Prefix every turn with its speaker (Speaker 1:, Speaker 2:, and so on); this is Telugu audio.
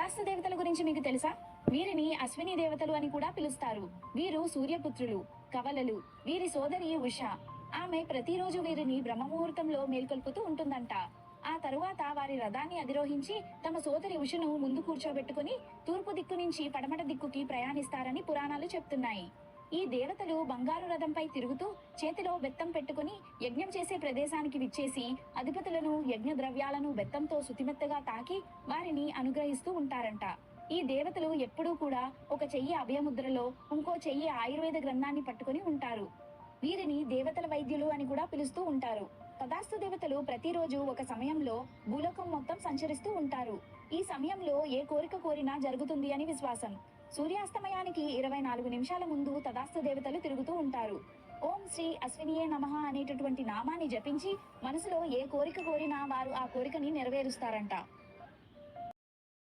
Speaker 1: తదాస్తు దేవతల గురించి మీకు తెలుసా? వీరిని అశ్విని దేవతలు అని కూడా పిలుస్తారు. వీరు సూర్యపుత్రులు, కవలలు. వీరి సోదరి ఉష. ఆమె ప్రతిరోజు వీరిని బ్రహ్మముహూర్తంలో మేల్కొల్పుతూ ఉంటుందంట. ఆ తరువాత వారి రథాన్ని అధిరోహించి తమ సోదరి ఉషను ముందు కూర్చోబెట్టుకుని తూర్పు దిక్కు నుంచి పడమట దిక్కుకి ప్రయాణిస్తారని పురాణాలు చెప్తున్నాయి. ఈ దేవతలు బంగారు రథంపై తిరుగుతూ చేతిలో బెత్తం పెట్టుకుని యజ్ఞం చేసే ప్రదేశానికి విచ్చేసి అధిపతులను, యజ్ఞ ద్రవ్యాలను బెత్తంతో శుతిమెత్తగా తాకి వారిని అనుగ్రహిస్తూ ఉంటారంట. ఈ దేవతలు ఎప్పుడూ కూడా ఒక చెయ్యి అభయముద్రలో, ఇంకో చెయ్యి ఆయుర్వేద గ్రంథాన్ని పట్టుకుని ఉంటారు. వీరిని దేవతల వైద్యులు అని కూడా పిలుస్తూ ఉంటారు. తదాస్తు దేవతలు ప్రతిరోజు ఒక సమయంలో భూలోకం మొత్తం సంచరిస్తూ ఉంటారు. ఈ సమయంలో ఏ కోరిక కోరినా జరుగుతుంది అని విశ్వాసం. సూర్యాస్తమయానికి 24 నిమిషాల ముందు తదాస్తు దేవతలు తిరుగుతూ ఉంటారు. ఓం శ్రీ అశ్వినియే నమః అనేటటువంటి నామాన్ని జపించి మనసులో ఏ కోరిక కోరినా వారు ఆ కోరికని నెరవేరుస్తారంట.